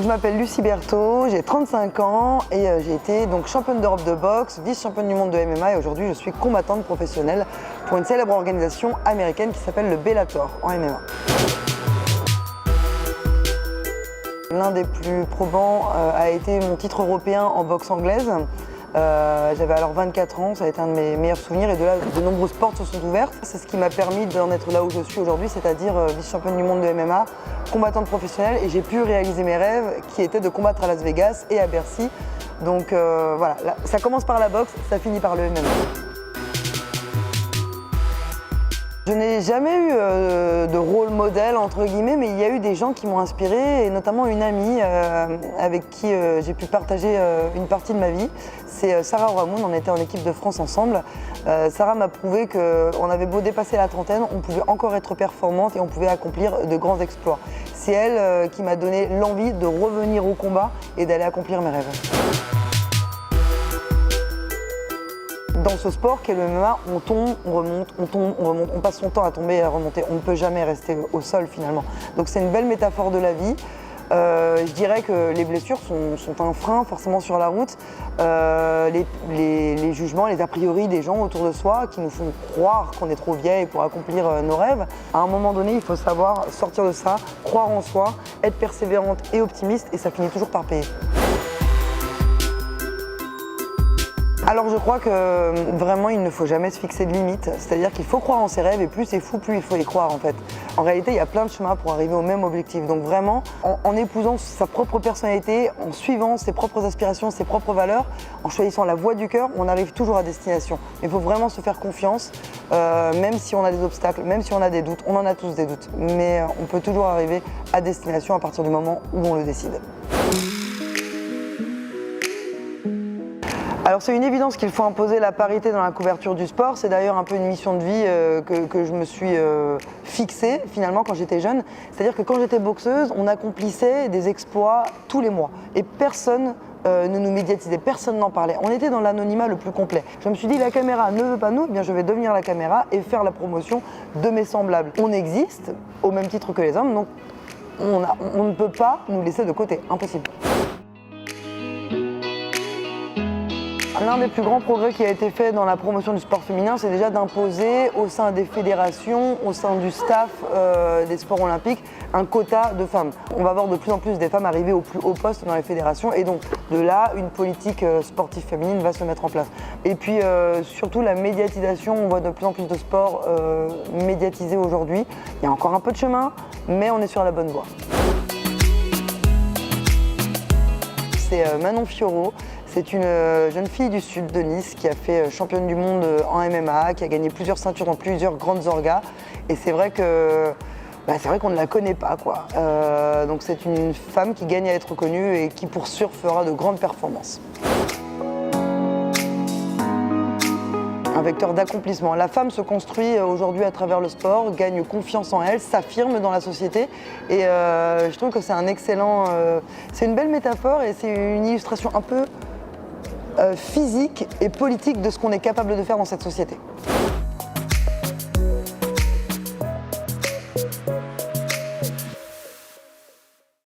je m'appelle Lucie Berthaud, j'ai 35 ans et j'ai été donc championne d'Europe de boxe, vice-championne du monde de MMA et aujourd'hui je suis combattante professionnelle pour une célèbre organisation américaine qui s'appelle le Bellator en MMA. L'un des plus probants a été mon titre européen en boxe anglaise. J'avais alors 24 ans, ça a été un de mes meilleurs souvenirs et de là, de nombreuses portes se sont ouvertes. C'est ce qui m'a permis d'en être là où je suis aujourd'hui, c'est-à-dire vice-championne du monde de MMA, combattante professionnelle et j'ai pu réaliser mes rêves qui étaient de combattre à Las Vegas et à Bercy. Donc voilà, là, ça commence par la boxe, ça finit par le MMA. Je n'ai jamais eu de rôle modèle entre guillemets, mais il y a eu des gens qui m'ont inspiré et notamment une amie avec qui j'ai pu partager une partie de ma vie. C'est Sarah Oramund, on était en équipe de France ensemble. Sarah m'a prouvé qu'on avait beau dépasser la trentaine, on pouvait encore être performante et on pouvait accomplir de grands exploits. C'est elle qui m'a donné l'envie de revenir au combat et d'aller accomplir mes rêves. Dans ce sport qu'est le MMA, on tombe, on remonte, on tombe, on remonte, on passe son temps à tomber et à remonter. On ne peut jamais rester au sol finalement. Donc c'est une belle métaphore de la vie. Je dirais que les blessures sont un frein forcément sur la route. Les jugements, les a priori des gens autour de soi qui nous font croire qu'on est trop vieille pour accomplir nos rêves. À un moment donné, il faut savoir sortir de ça, croire en soi, être persévérante et optimiste et ça finit toujours par payer. Alors je crois que vraiment il ne faut jamais se fixer de limites, c'est-à-dire qu'il faut croire en ses rêves et plus c'est fou, plus il faut y croire en fait. En réalité il y a plein de chemins pour arriver au même objectif, donc vraiment en épousant sa propre personnalité, en suivant ses propres aspirations, ses propres valeurs, en choisissant la voie du cœur, on arrive toujours à destination. Il faut vraiment se faire confiance, même si on a des obstacles, même si on a des doutes, on en a tous des doutes, mais on peut toujours arriver à destination à partir du moment où on le décide. Alors c'est une évidence qu'il faut imposer la parité dans la couverture du sport, c'est d'ailleurs un peu une mission de vie que je me suis fixée finalement quand j'étais jeune. C'est-à-dire que quand j'étais boxeuse, on accomplissait des exploits tous les mois et personne ne nous médiatisait, personne n'en parlait. On était dans l'anonymat le plus complet. Je me suis dit la caméra ne veut pas nous, eh bien je vais devenir la caméra et faire la promotion de mes semblables. On existe au même titre que les hommes, donc on ne peut pas nous laisser de côté, impossible. L'un des plus grands progrès qui a été fait dans la promotion du sport féminin, c'est déjà d'imposer au sein des fédérations, au sein du staff des sports olympiques, un quota de femmes. On va voir de plus en plus des femmes arriver au plus haut poste dans les fédérations et donc de là, une politique sportive féminine va se mettre en place. Et puis surtout la médiatisation, on voit de plus en plus de sports médiatisés aujourd'hui. Il y a encore un peu de chemin, mais on est sur la bonne voie. C'est Manon Fiorot. C'est une jeune fille du sud de Nice qui a fait championne du monde en MMA, qui a gagné plusieurs ceintures dans plusieurs grandes orgas. Et c'est vrai qu'on ne la connaît pas, quoi. Donc c'est une femme qui gagne à être connue et qui pour sûr fera de grandes performances. Un vecteur d'accomplissement. La femme se construit aujourd'hui à travers le sport, gagne confiance en elle, s'affirme dans la société et je trouve que c'est un excellent... c'est une belle métaphore et c'est une illustration un peu physique et politique de ce qu'on est capable de faire dans cette société.